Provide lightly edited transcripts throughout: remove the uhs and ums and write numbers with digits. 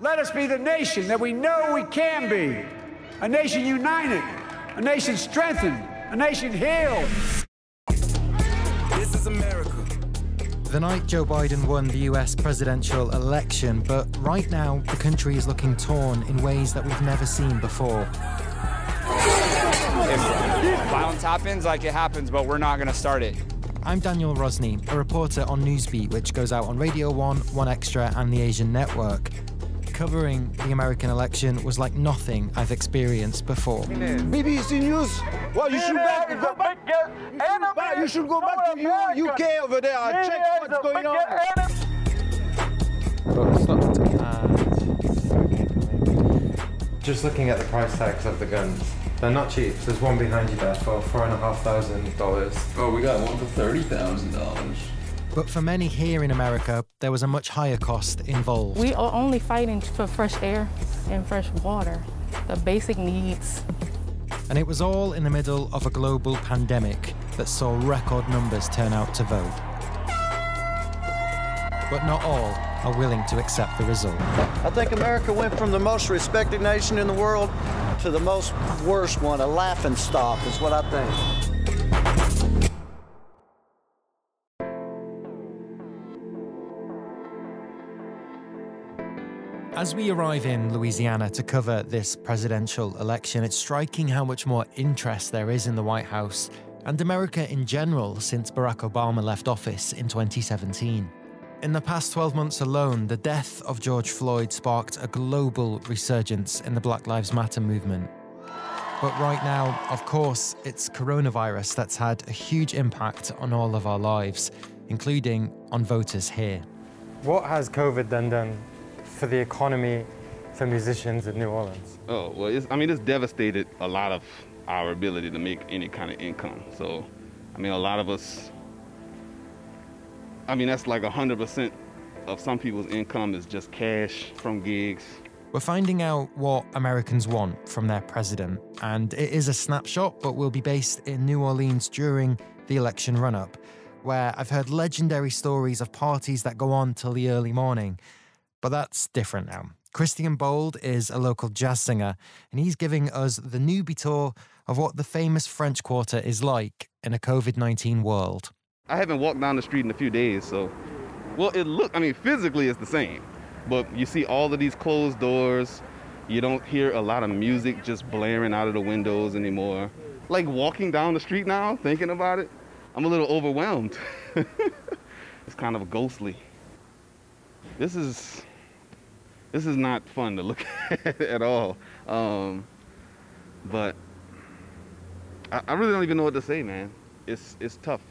Let us be the nation that we know we can be. A nation united, a nation strengthened, a nation healed. This is America. The night Joe Biden won the US presidential election, but right now the country is looking torn in ways that we've never seen before. If violence happens, like it happens, but we're not going to start it. I'm Daniel Rosney, a reporter on Newsbeat, which goes out on Radio 1, 1 Extra and the Asian Network. Covering the American election was like nothing I've experienced before. BBC News? Well, you should go back to your UK over there and check what's going on. Just looking at the price tags of the guns, they're not cheap. There's one behind you there for $4,500. Oh, we got one for $30,000. But for many here in America, there was a much higher cost involved. We are only fighting for fresh air and fresh water, the basic needs. And it was all in the middle of a global pandemic that saw record numbers turn out to vote. But not all are willing to accept the result. I think America went from the most respected nation in the world to the most worst one, a laughingstock is what I think. As we arrive in Louisiana to cover this presidential election, it's striking how much more interest there is in the White House and America in general since Barack Obama left office in 2017. In the past 12 months alone, the death of George Floyd sparked a global resurgence in the Black Lives Matter movement. But right now, of course, it's coronavirus that's had a huge impact on all of our lives, including on voters here. What has COVID then done for the economy, for musicians in New Orleans? Oh, well, it's devastated a lot of our ability to make any kind of income. So, a lot of us, that's like 100% of some people's income is just cash from gigs. We're finding out what Americans want from their president, and it is a snapshot, but will be based in New Orleans during the election run-up, where I've heard legendary stories of parties that go on till the early morning. But that's different now. Christian Bold is a local jazz singer, and he's giving us the Newsbeat tour of what the famous French Quarter is like in a COVID-19 world. I haven't walked down the street in a few days, so, physically it's the same, but you see all of these closed doors. You don't hear a lot of music just blaring out of the windows anymore. Like walking down the street now, thinking about it, I'm a little overwhelmed. It's kind of ghostly. This is not fun to look at at all. But I really don't even know what to say, man. It's tough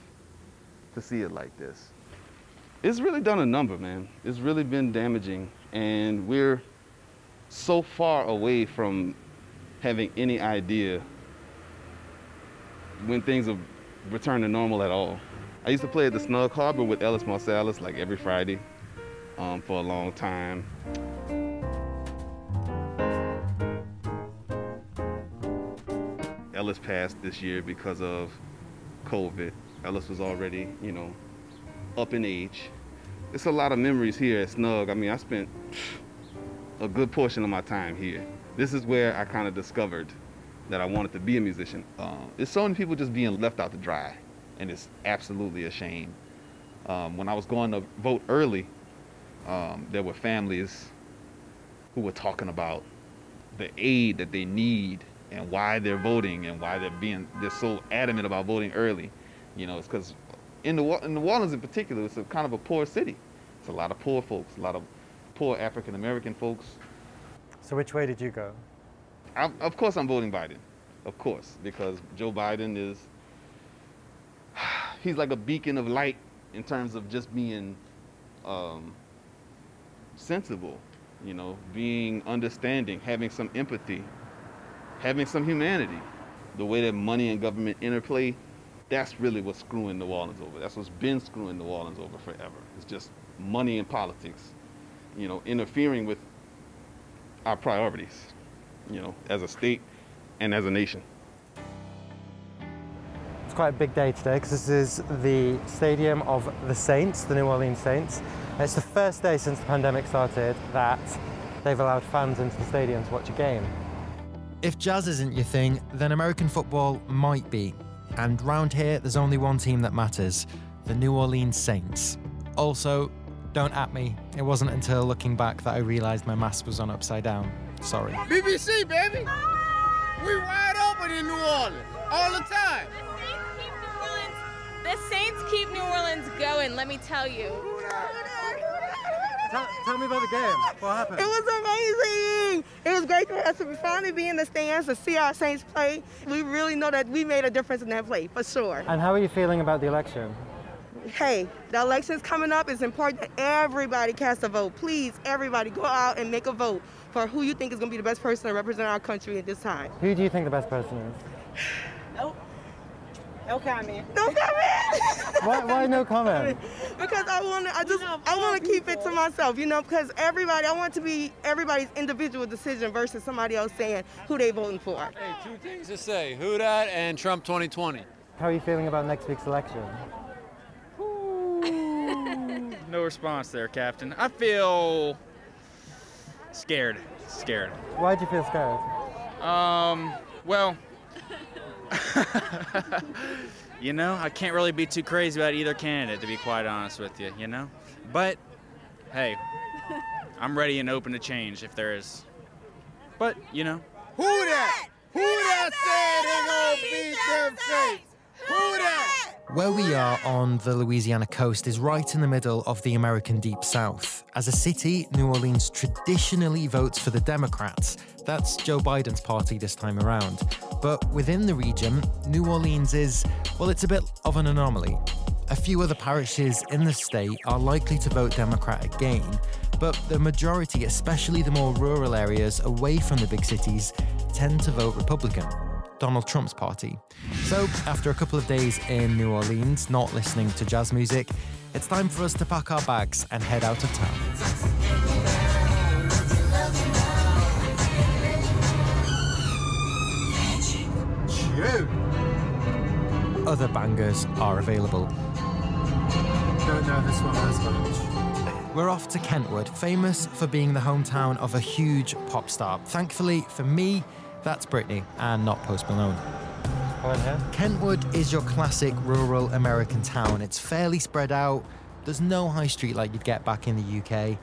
to see it like this. It's really done a number, man. It's really been damaging, and we're so far away from having any idea when things will return to normal at all. I used to play at the Snug Harbor with Ellis Marsalis like every Friday for a long time. Ellis passed this year because of COVID. Ellis was already, up in age. It's a lot of memories here at Snug. I spent a good portion of my time here. This is where I kind of discovered that I wanted to be a musician. There's so many people just being left out to dry, and it's absolutely a shame. When I was going to vote early, there were families who were talking about the aid that they need and why they're voting and why they're so adamant about voting early. It's because in New Orleans in particular, it's a kind of a poor city. It's a lot of poor folks, a lot of poor African-American folks. So which way did you go? Of course I'm voting Biden, of course, because Joe Biden he's like a beacon of light in terms of just being sensible, being understanding, having some empathy, having some humanity. The way that money and government interplay, that's really what's screwing New Orleans over. That's what's been screwing New Orleans over forever. It's just money and politics, interfering with our priorities, as a state and as a nation. It's quite a big day today because this is the stadium of the Saints, the New Orleans Saints. It's the first day since the pandemic started that they've allowed fans into the stadium to watch a game. If jazz isn't your thing, then American football might be. And round here, there's only one team that matters, the New Orleans Saints. Also, don't at me. It wasn't until looking back that I realized my mask was on upside down. Sorry. BBC, baby! We wide open in New Orleans all the time. The Saints keep New Orleans going, let me tell you. Tell me about the game. What happened? It was amazing. It was great for us to finally be in the stands to see our Saints play. We really know that we made a difference in that play, for sure. And how are you feeling about the election? Hey, the election's coming up. It's important that everybody cast a vote. Please, everybody, go out and make a vote for who you think is going to be the best person to represent our country at this time. Who do you think the best person is? Nope. No comment. No comment. Why no comment? Because I want to keep it to myself, you know, because I want it to be everybody's individual decision versus somebody else saying who they voting for. Hey, two things to say, who dat and Trump 2020. How are you feeling about next week's election? No response there, Captain. I feel scared. Why do you feel scared? Well, you know, I can't really be too crazy about either candidate, to be quite honest with you, you know? But, hey, I'm ready and open to change if there is. But, you know. Who that? Who that said they gonna beat them Saints? Who that? Where we are on the Louisiana coast is right in the middle of the American Deep South. As a city, New Orleans traditionally votes for the Democrats. That's Joe Biden's party this time around. But within the region, New Orleans is, well, it's a bit of an anomaly. A few other parishes in the state are likely to vote Democrat again, but the majority, especially the more rural areas away from the big cities, tend to vote Republican. Donald Trump's party. So, after a couple of days in New Orleans, not listening to jazz music, it's time for us to pack our bags and head out of town. Other bangers are available. Don't know this one as much. We're off to Kentwood, famous for being the hometown of a huge pop star. Thankfully, for me, that's Britney, and not Post Malone. Kentwood is your classic rural American town. It's fairly spread out. There's no high street like you'd get back in the UK.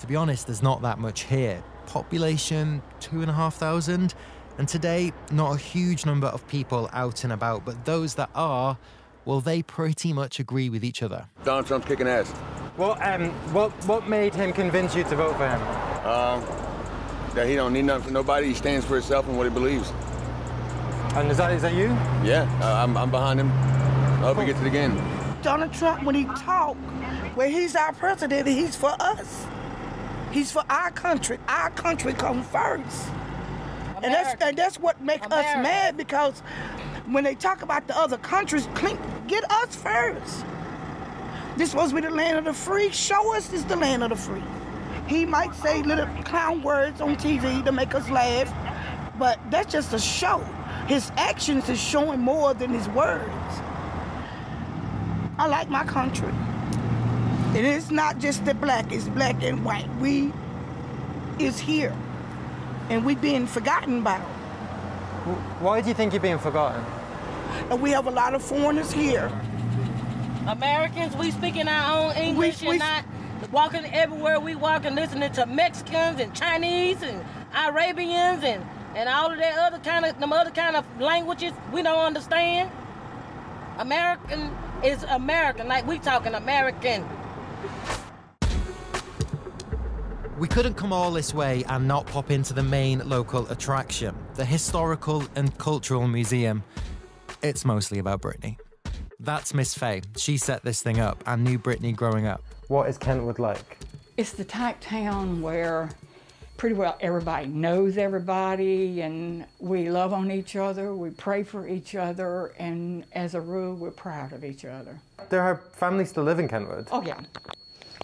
To be honest, there's not that much here. Population, 2,500. And today, not a huge number of people out and about, but those that are, well, they pretty much agree with each other. Donald Trump's kicking ass. Well, what made him convince you to vote for him? That he don't need nothing from nobody. He stands for himself and what he believes. And is that you? Yeah, I'm behind him. I hope he gets it again. Donald Trump, when he talk, when he's our president, he's for us. He's for our country. Our country comes first. And that's what makes us mad, because when they talk about the other countries, get us first. This supposed to be the land of the free. Show us this the land of the free. He might say little clown words on TV to make us laugh, but that's just a show. His actions is showing more than his words. I like my country. It is not just the black, it's black and white. We is here, and we being forgotten about. Why do you think you're being forgotten? And we have a lot of foreigners here. Americans, we speaking our own English and not walking everywhere we walk and listening to Mexicans and Chinese and Arabians and all of that other kind of languages we don't understand. American is American, like we talking American. We couldn't come all this way and not pop into the main local attraction, the Historical and Cultural Museum. It's mostly about Britney. That's Miss Faye. She set this thing up and knew Britney growing up. What is Kentwood like? It's the type town where pretty well everybody knows everybody, and we love on each other, we pray for each other, and as a rule, we're proud of each other. Do her family still live in Kentwood? Oh, yeah.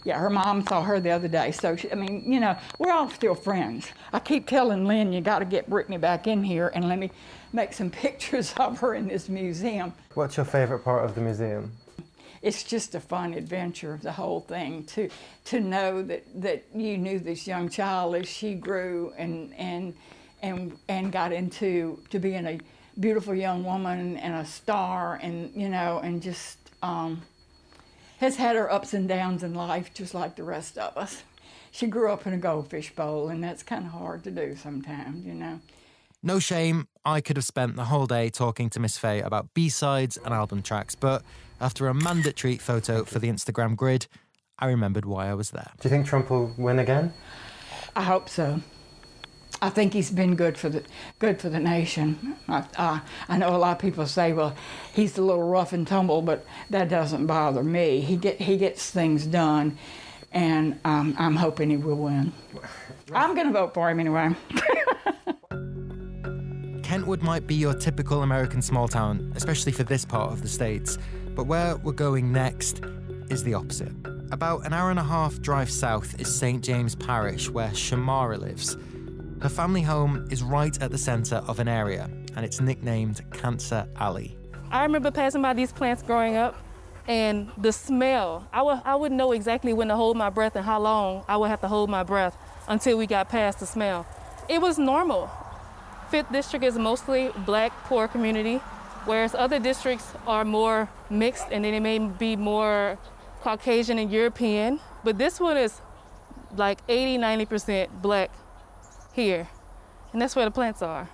Yeah, her mom saw her the other day, so, I mean, you know, we're all still friends. I keep telling Lynn, you got to get Britney back in here and let me make some pictures of her in this museum. What's your favorite part of the museum? it's just a fun adventure, the whole thing, to know that you knew this young child as she grew and got into being a beautiful young woman and a star, and you know, and just has had her ups and downs in life just like the rest of us. She grew up in a goldfish bowl, and that's kind of hard to do sometimes, you know. No shame, I could have spent the whole day talking to Miss Faye about B-sides and album tracks, but after a mandatory photo for the Instagram grid, I remembered why I was there. Do you think Trump will win again? I hope so. I think he's been good for the nation. I know a lot of people say, well, he's a little rough and tumble, but that doesn't bother me. He gets things done, and I'm hoping he will win. I'm going to vote for him anyway. Kentwood might be your typical American small town, especially for this part of the States, but where we're going next is the opposite. About an hour-and-a-half drive south is St. James Parish, where Shamara lives. Her family home is right at the centre of an area, and it's nicknamed Cancer Alley. I remember passing by these plants growing up, and the smell, I would know exactly when to hold my breath and how long I would have to hold my breath until we got past the smell. It was normal. 5th District is mostly black, poor community, whereas other districts are more mixed, and then it may be more Caucasian and European. But this one is like 80–90% black here, and that's where the plants are.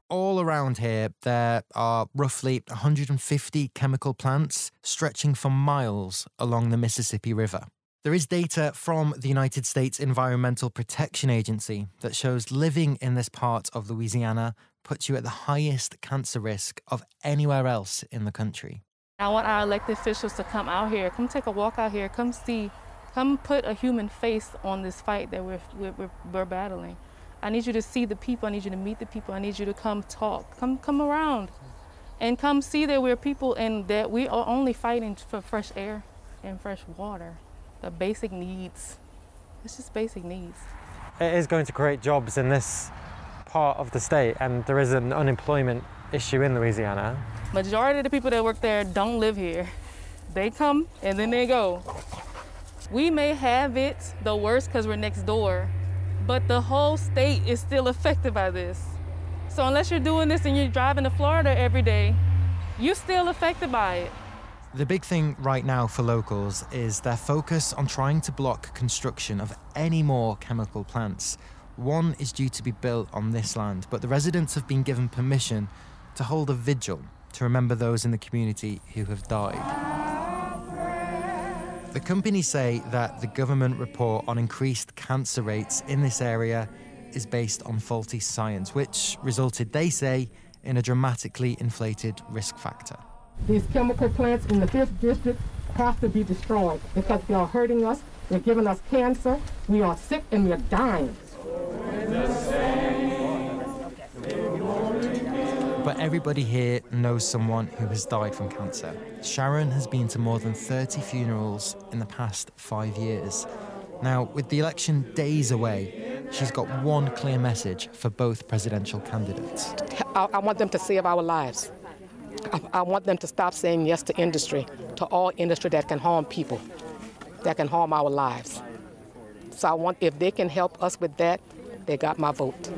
All around here, there are roughly 150 chemical plants stretching for miles along the Mississippi River. There is data from the United States Environmental Protection Agency that shows living in this part of Louisiana puts you at the highest cancer risk of anywhere else in the country. I want our elected officials to come out here, come take a walk out here, come see, come put a human face on this fight that we're battling. I need you to see the people, I need you to meet the people, I need you to come talk, come around and come see that we're people and that we are only fighting for fresh air and fresh water. The basic needs. It's just basic needs. It is going to create jobs in this part of the state, and there is an unemployment issue in Louisiana. Majority of the people that work there don't live here. They come and then they go. We may have it the worst because we're next door, but the whole state is still affected by this. So unless you're doing this and you're driving to Florida every day, you're still affected by it. The big thing right now for locals is their focus on trying to block construction of any more chemical plants. One is due to be built on this land, but the residents have been given permission to hold a vigil to remember those in the community who have died. The companies say that the government report on increased cancer rates in this area is based on faulty science, which resulted, they say, in a dramatically inflated risk factor. These chemical plants in the 5th District have to be destroyed because they are hurting us, they're giving us cancer, we are sick and we're dying. But everybody here knows someone who has died from cancer. Sharon has been to more than 30 funerals in the past 5 years. Now, with the election days away, she's got one clear message for both presidential candidates. I want them to save our lives. I want them to stop saying yes to industry, to all industry that can harm people, that can harm our lives. So I want, if they can help us with that, they got my vote.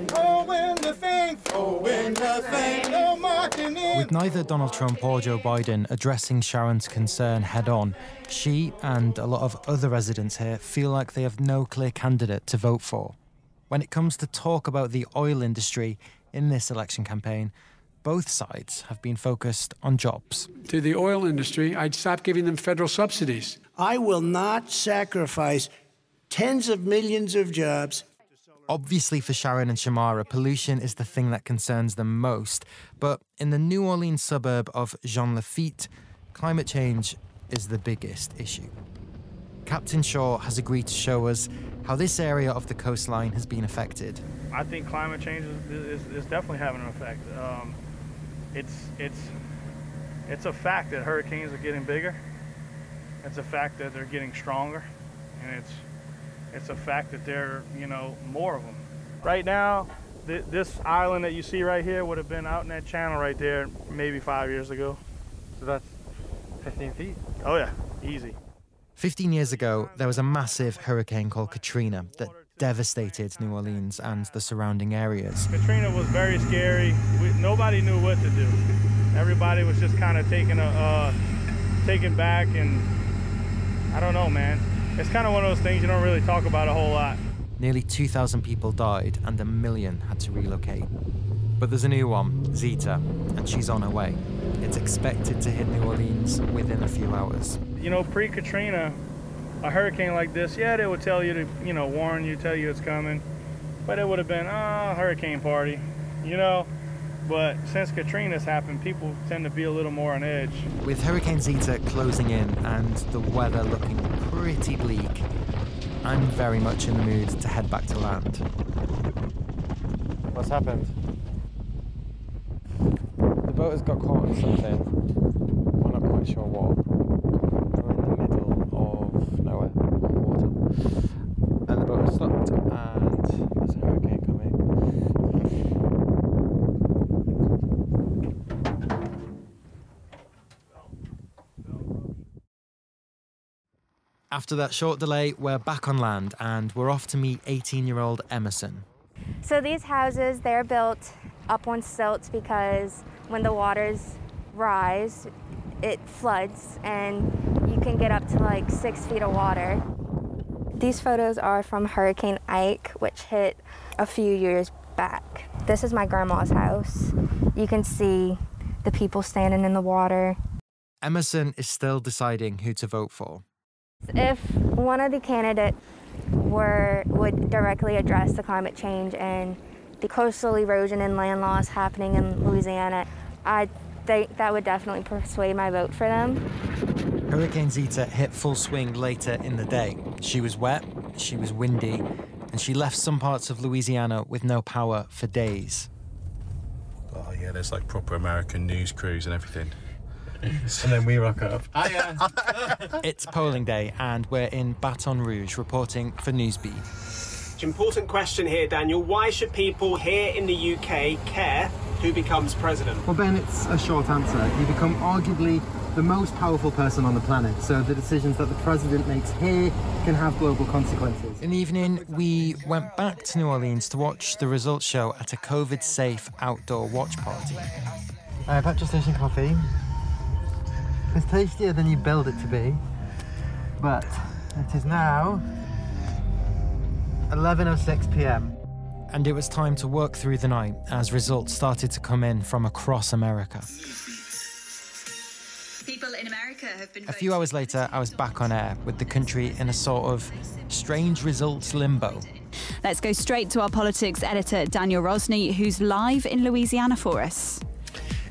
With neither Donald Trump or Joe Biden addressing Sharon's concern head-on, she and a lot of other residents here feel like they have no clear candidate to vote for. When it comes to talk about the oil industry in this election campaign, both sides have been focused on jobs. To the oil industry, I'd stop giving them federal subsidies. I will not sacrifice tens of millions of jobs. Obviously, for Sharon and Shamara, pollution is the thing that concerns them most. But in the New Orleans suburb of Jean Lafitte, climate change is the biggest issue. Captain Shaw has agreed to show us how this area of the coastline has been affected. I think climate change is definitely having an effect. It's a fact that hurricanes are getting bigger. It's a fact that they're getting stronger, and it's a fact that there are, more of them. Right now, this island that you see right here would have been out in that channel right there maybe 5 years ago. So that's 15 feet? Oh yeah, easy. 15 years ago, there was a massive hurricane called Katrina that devastated New Orleans and the surrounding areas. Katrina was very scary. Nobody knew what to do. Everybody was just kind of taken back, and I don't know, man. It's kind of one of those things you don't really talk about a whole lot. Nearly 2,000 people died and 1 million had to relocate. But there's a new one, Zeta, and she's on her way. It's expected to hit New Orleans within a few hours. You know, pre-Katrina, a hurricane like this, yeah, they would tell you to, you know, warn you, tell you it's coming. But it would have been, hurricane party, you know? But since Katrina's happened, people tend to be a little more on edge. With Hurricane Zeta closing in and the weather looking pretty bleak, I'm very much in the mood to head back to land. What's happened? The boat has got caught in something. We're not quite sure what. We're in the middle of nowhere, on water. And the boat has stopped, and there's a hurricane coming. After that short delay, we're back on land and we're off to meet 18-year-old Emerson. So these houses, they're built up on stilts because when the waters rise, it floods and you can get up to like 6 feet of water. These photos are from Hurricane Ike, which hit a few years back. This is my grandma's house. You can see the people standing in the water. Emerson is still deciding who to vote for. If one of the candidates would directly address the climate change and the coastal erosion and land loss happening in Louisiana, I think that would definitely persuade my vote for them. Hurricane Zeta hit full swing later in the day. She was wet, she was windy, and she left some parts of Louisiana with no power for days. Oh yeah, there's like proper American news crews and everything. And then we rock up. It's polling day and we're in Baton Rouge reporting for Newsbeat. Important question here, Daniel. Why should people here in the UK care who becomes president? Well, Ben, it's a short answer. You become arguably the most powerful person on the planet, so the decisions that the president makes here can have global consequences. In the evening, we went back to New Orleans to watch the results show at a COVID-safe outdoor watch party. Petrol station coffee. It's tastier than you build it to be, but it is now 11:06 p.m. And it was time to work through the night as results started to come in from across America. People in America have been A few hours later, I was back on air with the country in a sort of strange results limbo. Let's go straight to our politics editor, Daniel Rosney, who's live in Louisiana for us.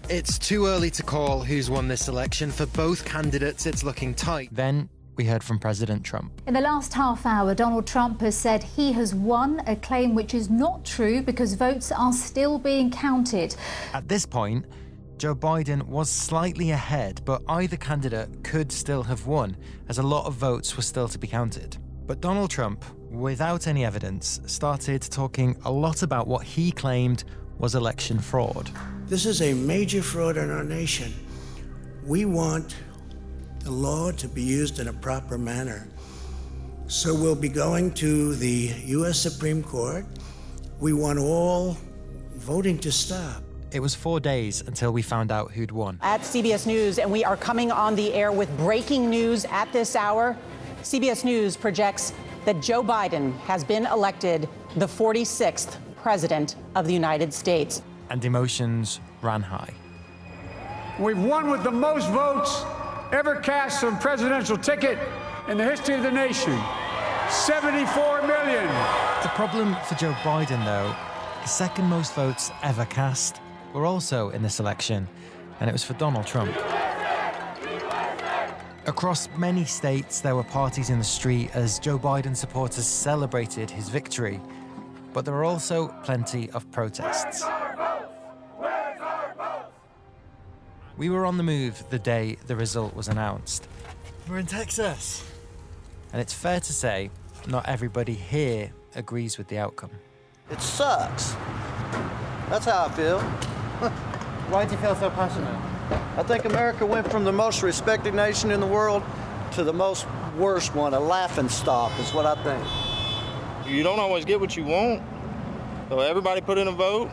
It's too early to call who's won this election. For both candidates, it's looking tight. Then we heard from President Trump. In the last half hour, Donald Trump has said he has won, a claim which is not true because votes are still being counted. At this point, Joe Biden was slightly ahead, but either candidate could still have won, as a lot of votes were still to be counted. But Donald Trump, without any evidence, started talking a lot about what he claimed was election fraud. This is a major fraud in our nation. We want the law to be used in a proper manner. So we'll be going to the U.S. Supreme Court. We want all voting to stop. It was 4 days until we found out who'd won. At CBS News, and we are coming on the air with breaking news at this hour. CBS News projects that Joe Biden has been elected the 46th president of the United States. And emotions ran high. We've won with the most votes ever cast on a presidential ticket in the history of the nation. 74 million. The problem for Joe Biden, though, the second most votes ever cast were also in this election, and it was for Donald Trump. Across many states, there were parties in the street as Joe Biden supporters celebrated his victory. But there were also plenty of protests. We were on the move the day the result was announced. We're in Texas. And it's fair to say, not everybody here agrees with the outcome. It sucks. That's how I feel. Why do you feel so passionate? I think America went from the most respected nation in the world to the most worst one, a laughing stock is what I think. You don't always get what you want. So everybody put in a vote.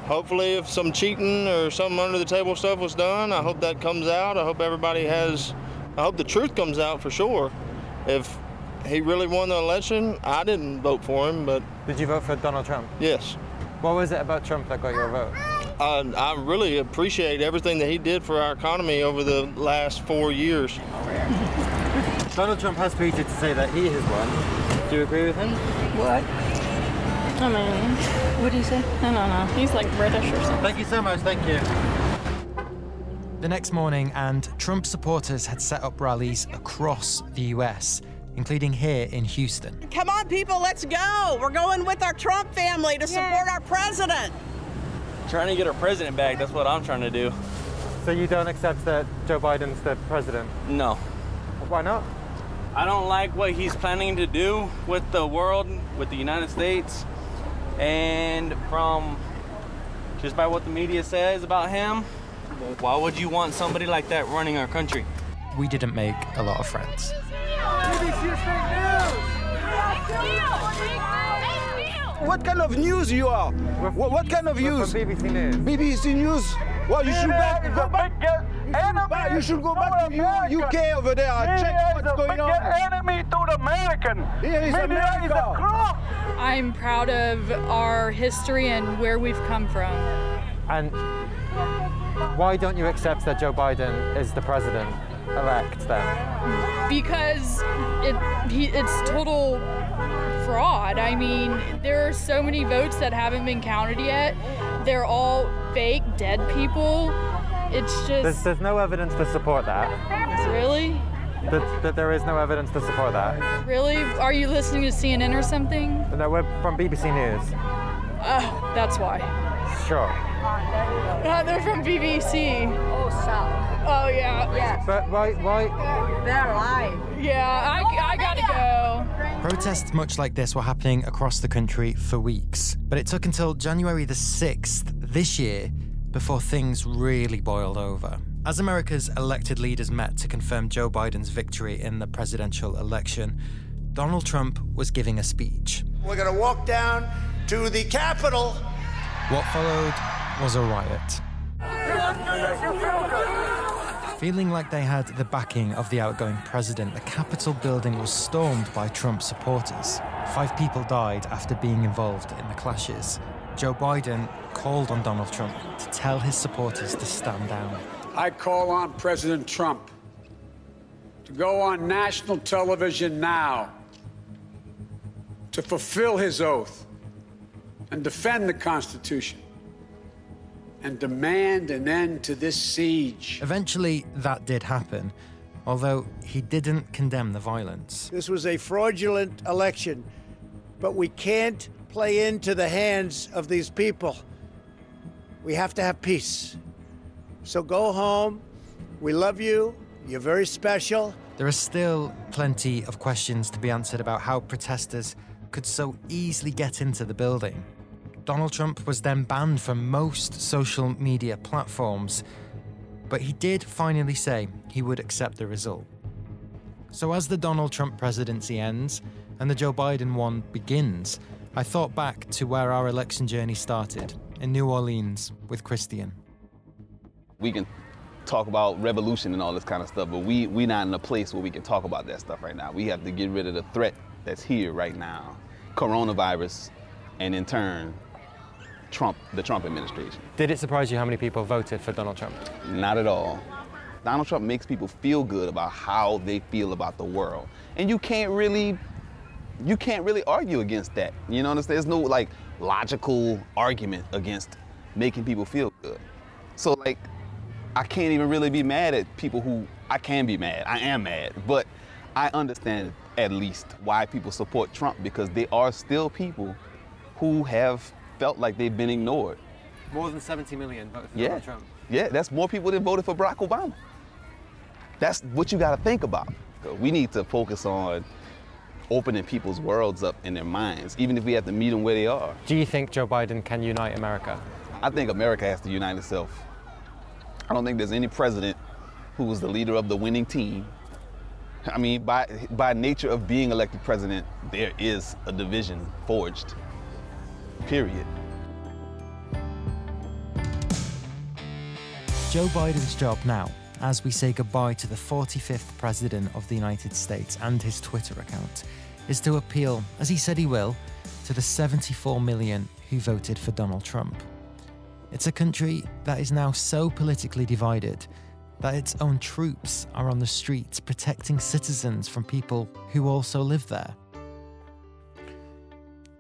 Hopefully if some cheating or some under the table stuff was done, I hope that comes out. I hope the truth comes out for sure. If he really won the election, I didn't vote for him, but... Did you vote for Donald Trump? Yes. What was it about Trump that got your vote? I really appreciate everything that he did for our economy over the last 4 years. Donald Trump has tweeted to say that he has won. Do you agree with him? What? I mean, what did he say? I don't know. He's like British or something. Thank you so much. Thank you. The next morning, and Trump supporters had set up rallies across the US, including here in Houston. Come on, people, let's go. We're going with our Trump family to support our president. Trying to get our president back, that's what I'm trying to do. So you don't accept that Joe Biden's the president? No. Why not? I don't like what he's planning to do with the world, with the United States, and from just by what the media says about him. Why would you want somebody like that running our country? We didn't make a lot of friends. What kind of news you are? What kind of news? BBC News. BBC News? Well, you should go back to UK over there and check what's going on. Enemy to the American. Here is America. I'm proud of our history and where we've come from. And why don't you accept that Joe Biden is the president-elect then? Because it's total fraud. I mean, there are so many votes that haven't been counted yet. They're all fake, dead people. It's just... There's no evidence to support that. Really? That there is no evidence to support that. Really? Are you listening to CNN or something? No, we're from BBC News. Oh, that's why. Sure. They're from BBC. Oh, South. Oh, yeah. Yes. But why? They're live. Yeah, I gotta go. Protests much like this were happening across the country for weeks, but it took until January the 6th this year before things really boiled over. As America's elected leaders met to confirm Joe Biden's victory in the presidential election, Donald Trump was giving a speech. We're going to walk down to the Capitol. What followed was a riot. Feeling like they had the backing of the outgoing president, the Capitol building was stormed by Trump supporters. 5 people died after being involved in the clashes. Joe Biden called on Donald Trump to tell his supporters to stand down. I call on President Trump to go on national television now to fulfill his oath and defend the Constitution and demand an end to this siege. Eventually, that did happen, although he didn't condemn the violence. This was a fraudulent election, but we can't play into the hands of these people. We have to have peace. So go home. We love you. You're very special. There are still plenty of questions to be answered about how protesters could so easily get into the building. Donald Trump was then banned from most social media platforms, but he did finally say he would accept the result. So as the Donald Trump presidency ends and the Joe Biden one begins, I thought back to where our election journey started, in New Orleans with Christian. We can talk about revolution and all this kind of stuff, but we're not in a place where we can talk about that stuff right now. We have to get rid of the threat that's here right now, coronavirus, and in turn, the Trump administration. Did it surprise you how many people voted for Donald Trump? Not at all. Donald Trump makes people feel good about how they feel about the world. And you can't really argue against that. You know what I'm saying? There's no like logical argument against making people feel good. So like, I can't even really be mad at people who, I can be mad, I am mad, but I understand at least why people support Trump, because there are still people who have felt like they've been ignored. More than 70 million voted for Donald Trump. Yeah, that's more people than voted for Barack Obama. That's what you got to think about. So we need to focus on opening people's worlds up in their minds, even if we have to meet them where they are. Do you think Joe Biden can unite America? I think America has to unite itself. I don't think there's any president who was the leader of the winning team I mean, by nature of being elected president, there is a division forged, period. Joe Biden's job now, as we say goodbye to the 45th President of the United States and his Twitter account, is to appeal, as he said he will, to the 74 million who voted for Donald Trump. It's a country that is now so politically divided that its own troops are on the streets protecting citizens from people who also live there.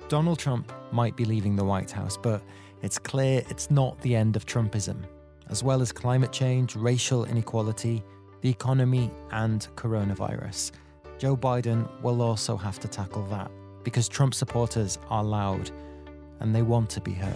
Donald Trump might be leaving the White House, but it's clear it's not the end of Trumpism. As well as climate change, racial inequality, the economy, and coronavirus, Joe Biden will also have to tackle that, because Trump supporters are loud and they want to be heard.